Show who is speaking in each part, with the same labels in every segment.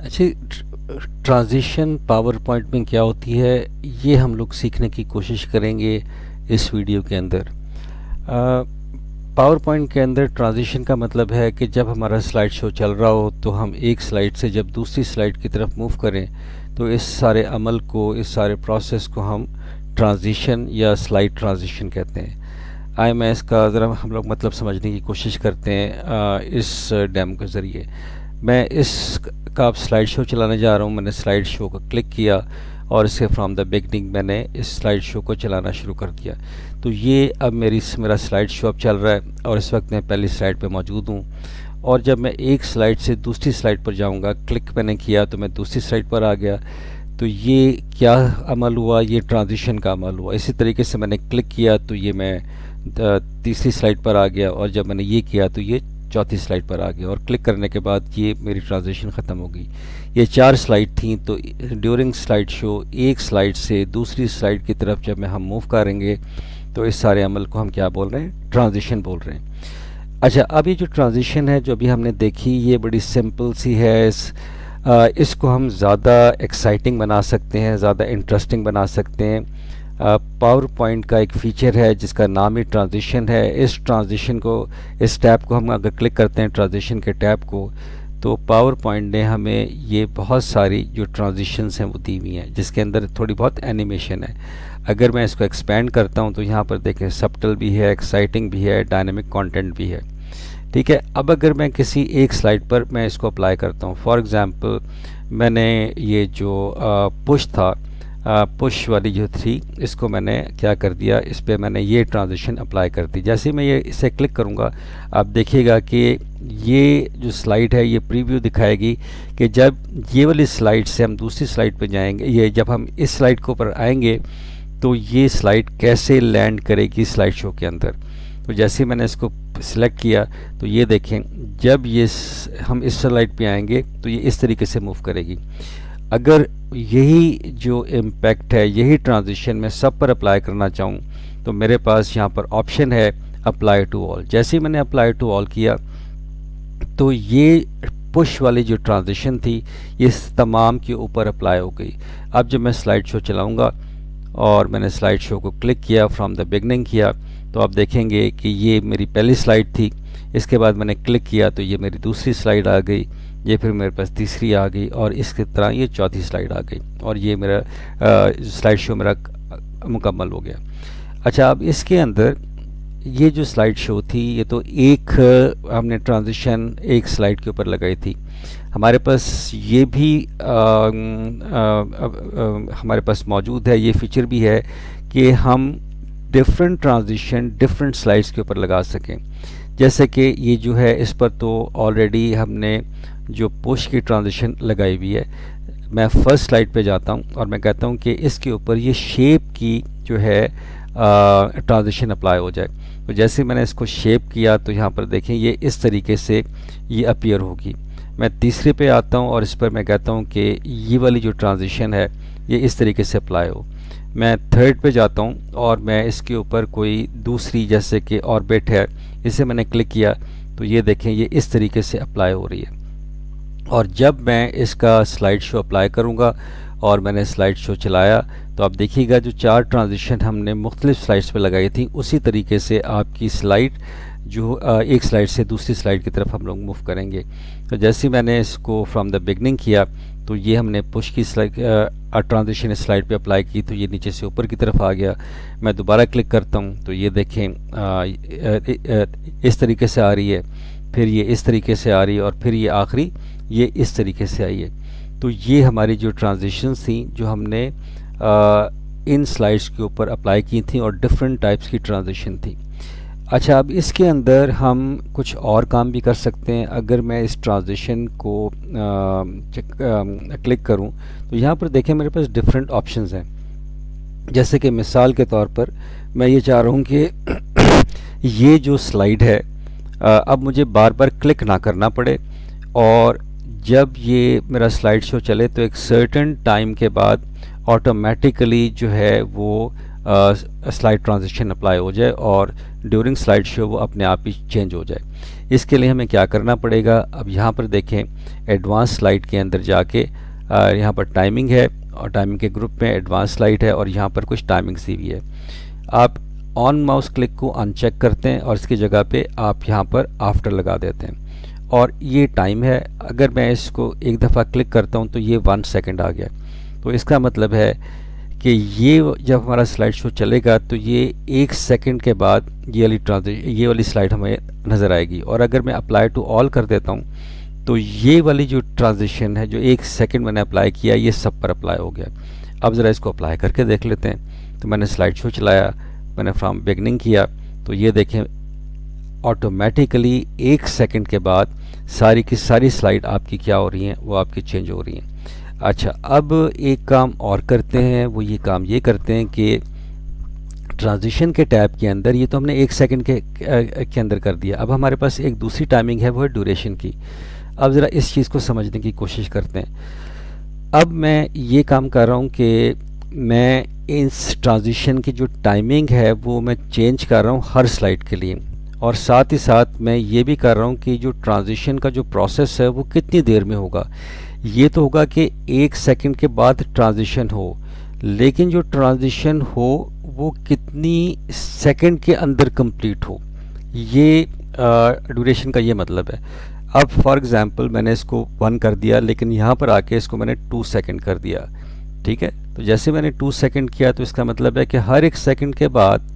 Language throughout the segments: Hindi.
Speaker 1: अच्छा, ट्रांजिशन पावर पॉइंट में क्या होती है, ये हम लोग सीखने की कोशिश करेंगे इस वीडियो के अंदर। पावर पॉइंट के अंदर ट्रांजिशन का मतलब है कि जब हमारा स्लाइड शो चल रहा हो तो हम एक स्लाइड से जब दूसरी स्लाइड की तरफ मूव करें तो इस सारे अमल को, इस सारे प्रोसेस को हम ट्रांजिशन या स्लाइड ट्रांजिशन कहते हैं। आइए मैं इसका ज़रा हम लोग मतलब समझने की कोशिश करते हैं इस डेमो के ज़रिए। मैं इस का अब स्लाइड शो चलाने जा रहा हूँ। मैंने स्लाइड शो को क्लिक किया और इससे फ्रॉम द बिगनिंग मैंने इस स्लाइड शो को चलाना शुरू कर दिया। तो ये अब मेरा स्लाइड शो अब चल रहा है और इस वक्त मैं पहली स्लाइड पे मौजूद हूँ। और जब मैं एक स्लाइड से दूसरी स्लाइड पर जाऊँगा, क्लिक मैंने किया तो मैं दूसरी स्लाइड पर आ गया। तो ये क्या अमल हुआ, ये ट्रांजिशन का अमल हुआ। इसी तरीके से मैंने क्लिक किया तो ये मैं तीसरी स्लाइड पर आ गया और जब मैंने ये किया तो ये चौथी स्लाइड पर आ गया और क्लिक करने के बाद ये मेरी ट्रांजिशन ख़त्म हो गई। ये 4 स्लाइड थी। तो ड्यूरिंग स्लाइड शो एक स्लाइड से दूसरी स्लाइड की तरफ जब हम मूव करेंगे तो इस सारे अमल को हम क्या बोल रहे हैं, ट्रांजिशन बोल रहे हैं। अच्छा, अब ये जो ट्रांजिशन है जो अभी हमने देखी, ये बड़ी सिंपल सी है। इसको हम ज़्यादा एक्साइटिंग बना सकते हैं, ज़्यादा इंटरेस्टिंग बना सकते हैं। पावर पॉइंट का एक फ़ीचर है जिसका नाम ही ट्रांजिशन है। इस ट्रांजिशन को, इस टैब को हम अगर क्लिक करते हैं, ट्रांजिशन के टैब को, तो पावर पॉइंट ने हमें ये बहुत सारी जो ट्रांजिशंस हैं वो दी हुई हैं, जिसके अंदर थोड़ी बहुत एनिमेशन है। अगर मैं इसको एक्सपेंड करता हूँ तो यहाँ पर देखें, सबटल भी है, एक्साइटिंग भी है, डायनेमिक कंटेंट भी है। ठीक है। अब अगर मैं किसी एक स्लाइड पर मैं इसको अप्लाई करता हूँ, फॉर एग्ज़ाम्पल मैंने ये जो पुश था, पुश वाली जो थी, इसको मैंने क्या कर दिया, इस पर मैंने ये ट्रांजिशन अप्लाई कर दी। जैसे ही मैं ये इसे क्लिक करूँगा, आप देखिएगा कि ये जो स्लाइड है ये प्रीव्यू दिखाएगी कि जब ये वाली स्लाइड से हम दूसरी स्लाइड पर जाएंगे, ये जब हम इस स्लाइड के ऊपर आएंगे तो ये स्लाइड कैसे लैंड करेगी स्लाइड शो के अंदर। तो जैसे ही मैंने इसको सिलेक्ट किया तो ये देखें, जब ये हम इस स्लाइड पे आएंगे तो ये इस तरीके से मूव करेगी। अगर यही जो इम्पैक्ट है, यही ट्रांजिशन मैं सब पर अप्लाई करना चाहूँ तो मेरे पास यहाँ पर ऑप्शन है अप्लाई टू ऑल। जैसे ही मैंने अप्लाई टू ऑल किया तो ये पुश वाली जो ट्रांजिशन थी ये तमाम के ऊपर अप्लाई हो गई। अब जब मैं स्लाइड शो चलाऊँगा और मैंने स्लाइड शो को क्लिक किया, फ्रॉम द बिगनिंग किया, तो आप देखेंगे कि ये मेरी पहली स्लाइड थी। इसके बाद मैंने क्लिक किया तो ये मेरी दूसरी स्लाइड आ गई, ये फिर मेरे पास तीसरी आ गई और इसकी तरह ये चौथी स्लाइड आ गई और ये मेरा स्लाइड शो मेरा मुकम्मल हो गया। अच्छा, अब इसके अंदर ये जो स्लाइड शो थी, ये तो एक हमने ट्रांजिशन एक स्लाइड के ऊपर लगाई थी। हमारे पास ये भी हमारे पास मौजूद है, ये फीचर भी है कि हम डिफरेंट ट्रांजिशन डिफरेंट स्लाइड्स के ऊपर लगा सकें। जैसे कि ये जो है, इस पर तो ऑलरेडी हमने जो पुश की ट्रांजिशन लगाई हुई है। मैं फर्स्ट स्लाइड पे जाता हूँ और मैं कहता हूँ कि इसके ऊपर ये शेप की जो है ट्रांजिशन अप्लाई हो जाए। तो जैसे मैंने इसको शेप किया तो यहाँ पर देखें, ये इस तरीके से ये अपीयर होगी। मैं तीसरे पे आता हूँ और इस पर मैं कहता हूँ कि ये वाली जो ट्रांजिशन है ये इस तरीके से अप्लाई हो। मैं थर्ड पे जाता हूँ और मैं इसके ऊपर कोई दूसरी, जैसे कि ऑर्बिट है, इसे मैंने क्लिक किया तो ये देखें ये इस तरीके से अप्लाई हो रही है। और जब मैं इसका स्लाइड शो अप्लाई करूँगा और मैंने स्लाइड शो चलाया तो आप देखिएगा जो 4 ट्रांजिशन हमने मुख्तलिफ स्लाइड्स पे लगाई थी, उसी तरीके से आपकी स्लाइड जो एक स्लाइड से दूसरी स्लाइड की तरफ हम लोग मूव करेंगे। तो जैसे मैंने इसको फ्रॉम द बिगनिंग किया तो ये हमने पुश की स्लाइड ट्रांजिशन इस स्लाइड पे अप्लाई की तो ये नीचे से ऊपर की तरफ आ गया। मैं दोबारा क्लिक करता हूँ तो ये देखें इस तरीके से आ रही है, फिर ये इस तरीके से आ रही है और फिर ये आखिरी ये इस तरीके से आई है। तो ये हमारी जो ट्रांजिशंस थी जो हमने इन स्लाइड्स के ऊपर अप्लाई की थी और डिफरेंट टाइप्स की ट्रांजिशन थी। अच्छा, अब इसके अंदर हम कुछ और काम भी कर सकते हैं। अगर मैं इस ट्रांजिशन को क्लिक करूं तो यहाँ पर देखें मेरे पास डिफरेंट ऑप्शंस हैं। जैसे कि मिसाल के तौर पर मैं ये चाह रहा हूँ कि ये जो स्लाइड है अब मुझे बार बार क्लिक ना करना पड़े और जब ये मेरा स्लाइड शो चले तो एक सर्टेन टाइम के बाद ऑटोमेटिकली जो है वो स्लाइड ट्रांजिशन अप्लाई हो जाए और ड्यूरिंग स्लाइड शो वो अपने आप ही चेंज हो जाए। इसके लिए हमें क्या करना पड़ेगा, अब यहाँ पर देखें एडवांस स्लाइड के अंदर जाके यहाँ पर टाइमिंग है और टाइमिंग के ग्रुप में एडवांस स्लाइड है और यहाँ पर कुछ टाइमिंग दी हुई है। आप ऑन माउस क्लिक को अनचेक करते हैं और इसकी जगह पे आप यहाँ पर आफ्टर लगा देते हैं और ये टाइम है। अगर मैं इसको एक दफ़ा क्लिक करता हूँ तो ये 1 सेकंड आ गया। तो इसका मतलब है कि ये जब हमारा स्लाइड शो चलेगा तो ये 1 सेकंड के बाद ये वाली स्लाइड हमें नज़र आएगी। और अगर मैं अप्लाई टू ऑल कर देता हूँ तो ये वाली जो ट्रांजिशन है जो 1 सेकंड मैंने अप्लाई किया ये सब पर अप्लाई हो गया। अब ज़रा इसको अप्लाई करके देख लेते हैं। तो मैंने स्लाइड शो चलाया, मैंने फ्रॉम बिगनिंग किया तो ये देखें ऑटोमेटिकली 1 सेकंड के बाद सारी की सारी स्लाइड आपकी क्या हो रही हैं, वो आपकी चेंज हो रही हैं। अच्छा, अब एक काम और करते हैं, वो ये काम ये करते हैं कि ट्रांजिशन के टैब के अंदर ये तो हमने 1 सेकंड के अंदर कर दिया। अब हमारे पास एक दूसरी टाइमिंग है, वो है ड्यूरेशन की। अब ज़रा इस चीज़ को समझने की कोशिश करते हैं। अब मैं ये काम कर रहा हूँ कि मैं इस ट्रांजिशन की जो टाइमिंग है वो मैं चेंज कर रहा हूँ हर स्लाइड के लिए, और साथ ही साथ मैं ये भी कर रहा हूँ कि जो ट्रांजिशन का जो प्रोसेस है वो कितनी देर में होगा। ये तो होगा कि 1 सेकंड के बाद ट्रांजिशन हो, लेकिन जो ट्रांजिशन हो वो कितनी सेकंड के अंदर कंप्लीट हो, ये ड्यूरेशन का ये मतलब है। अब फॉर एग्ज़ाम्पल मैंने इसको 1 कर दिया, लेकिन यहाँ पर आके इसको मैंने 2 सेकंड कर दिया। ठीक है, तो जैसे मैंने 2 सेकंड किया तो इसका मतलब है कि हर 1 सेकंड के बाद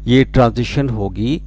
Speaker 1: ये ट्रांजिशन होगी,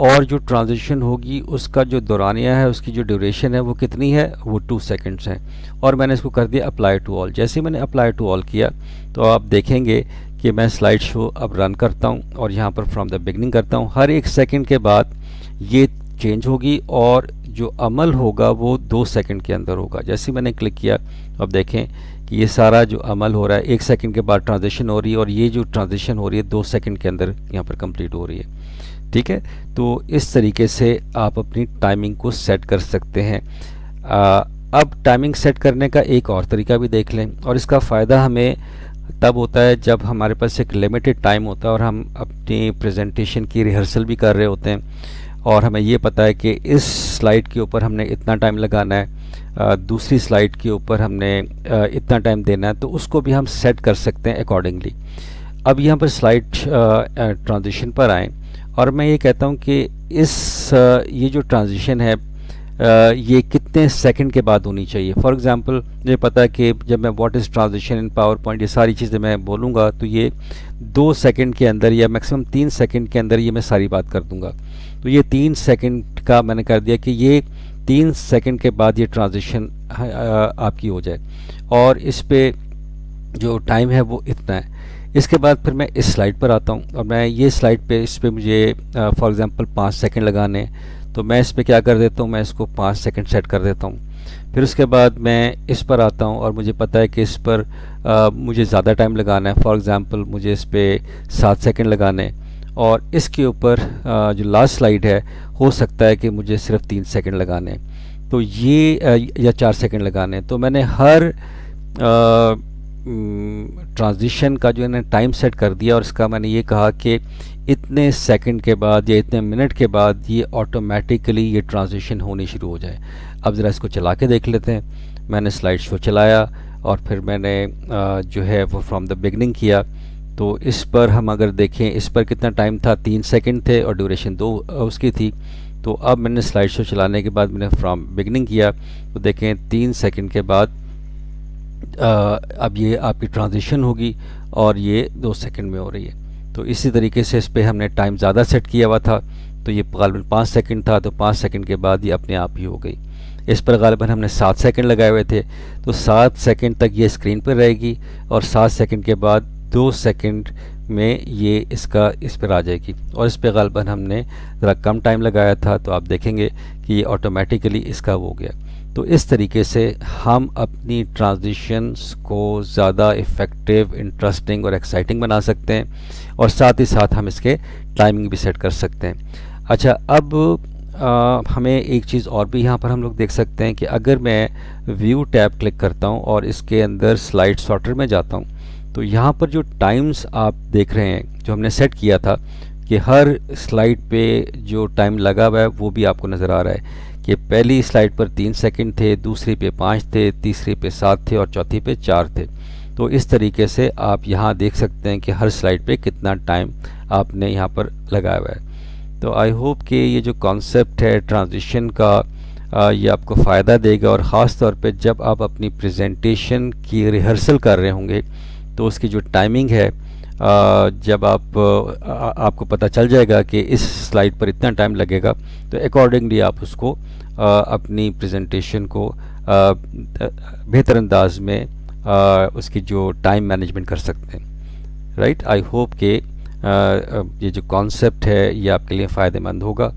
Speaker 1: और जो ट्रांजिशन होगी उसका जो दौरानिया है, उसकी जो ड्यूरेशन है वो कितनी है, वो 2 सेकंड्स हैं। और मैंने इसको कर दिया अप्लाई टू ऑल। जैसे मैंने अप्लाई टू ऑल किया तो आप देखेंगे कि मैं स्लाइड शो अब रन करता हूँ और यहाँ पर फ्रॉम द बिगनिंग करता हूँ। हर 1 सेकंड के बाद ये चेंज होगी और जो अमल होगा वो 2 सेकंड के अंदर होगा। जैसे मैंने क्लिक किया अब देखें कि ये सारा जो अमल हो रहा है 1 सेकंड के बाद ट्रांजिशन हो रही है, और ये जो ट्रांजिशन हो रही है 2 सेकंड के अंदर यहाँ पर कंप्लीट हो रही है। ठीक है, तो इस तरीके से आप अपनी टाइमिंग को सेट कर सकते हैं। अब टाइमिंग सेट करने का एक और तरीका भी देख लें, और इसका फ़ायदा हमें तब होता है जब हमारे पास एक लिमिटेड टाइम होता है और हम अपनी प्रेजेंटेशन की रिहर्सल भी कर रहे होते हैं, और हमें ये पता है कि इस स्लाइड के ऊपर हमने इतना टाइम लगाना है, दूसरी स्लाइड के ऊपर हमने इतना टाइम देना है, तो उसको भी हम सेट कर सकते हैं अकॉर्डिंगली। अब यहाँ पर स्लाइड ट्रांजिशन पर आएँ और मैं ये कहता हूँ कि ये जो ट्रांजिशन है ये कितने सेकंड के बाद होनी चाहिए। फॉर एग्जांपल मुझे पता है कि जब मैं what is transition in power point ये सारी चीज़ें मैं बोलूँगा तो ये 2 सेकंड के अंदर या मैक्सिमम 3 सेकंड के अंदर ये मैं सारी बात कर दूँगा। तो ये 3 सेकंड का मैंने कर दिया कि ये 3 सेकंड के बाद ये ट्रांजिशन आपकी हो जाए, और इस पे जो टाइम है वो इतना है। इसके बाद फिर मैं इस स्लाइड पर आता हूँ और मैं ये स्लाइड पे इस पे मुझे फॉर एग्जांपल 5 सेकंड लगाने, तो मैं इस पे क्या कर देता हूँ, मैं इसको 5 सेकंड सेट कर देता हूँ। फिर उसके बाद मैं इस पर आता हूँ और मुझे पता है कि इस पर मुझे ज़्यादा टाइम लगाना है। फॉर एग्जांपल मुझे इस पे 7 सेकंड लगाने, और इसके ऊपर जो लास्ट स्लाइड है हो सकता है कि मुझे सिर्फ 3 सेकंड लगाने, तो ये या 4 सेकंड लगाने। तो मैंने हर ट्रांजिशन का जो है ना टाइम सेट कर दिया, और इसका मैंने ये कहा कि इतने सेकंड के बाद या इतने मिनट के बाद ये ऑटोमेटिकली ये ट्रांजिशन होनी शुरू हो जाए। अब ज़रा इसको चला के देख लेते हैं। मैंने स्लाइड शो चलाया और फिर मैंने जो है वो फ्रॉम द बिगनिंग किया। तो इस पर हम अगर देखें, इस पर कितना टाइम था, 3 सेकंड थे और ड्यूरेशन 2 उसकी थी। तो अब मैंने स्लाइड शो चलाने के बाद मैंने फ्रॉम बिगनिंग किया तो देखें 3 सेकंड के बाद अब ये आपकी ट्रांजिशन होगी और ये 2 सेकंड में हो रही है। तो इसी तरीके से इस पे हमने टाइम ज़्यादा सेट किया हुआ था, तो ये गालिबन 5 सेकंड था, तो 5 सेकंड के बाद ये अपने आप ही हो गई। इस पर गालिबन हमने 7 सेकंड लगाए हुए थे, तो 7 सेकंड तक ये स्क्रीन पर रहेगी और 7 सेकंड के बाद 2 सेकंड में ये इस पर आ जाएगी। और इस पर गालिबन हमने ज़रा कम टाइम लगाया था, तो आप देखेंगे कि ये ऑटोमेटिकली इसका हो गया। तो इस तरीके से हम अपनी ट्रांजिशंस को ज़्यादा इफ़ेक्टिव, इंटरेस्टिंग और एक्साइटिंग बना सकते हैं, और साथ ही साथ हम इसके टाइमिंग भी सेट कर सकते हैं। अच्छा, अब हमें एक चीज़ और भी यहाँ पर हम लोग देख सकते हैं कि अगर मैं व्यू टैब क्लिक करता हूँ और इसके अंदर स्लाइड सॉर्टर में जाता हूँ, तो यहाँ पर जो टाइम्स आप देख रहे हैं जो हमने सेट किया था कि हर स्लाइड पे जो टाइम लगा हुआ है वो भी आपको नज़र आ रहा है कि पहली स्लाइड पर 3 सेकंड थे, दूसरी पे 5 थे, तीसरी पे 7 थे और चौथी पे 4 थे। तो इस तरीके से आप यहाँ देख सकते हैं कि हर स्लाइड पे कितना टाइम आपने यहाँ पर लगाया हुआ है। तो आई होप कि ये जो कॉन्सेप्ट है ट्रांजिशन का ये आपको फ़ायदा देगा, और ख़ास तौर पे जब आप अपनी प्रेजेंटेशन की रिहर्सल कर रहे होंगे तो उसकी जो टाइमिंग है जब आपको पता चल जाएगा कि इस स्लाइड पर इतना टाइम लगेगा, तो अकॉर्डिंगली आप उसको अपनी प्रेजेंटेशन को बेहतर अंदाज में उसकी जो टाइम मैनेजमेंट कर सकते हैं। राइट, आई होप कि ये जो कॉन्सेप्ट है ये आपके लिए फ़ायदेमंद होगा।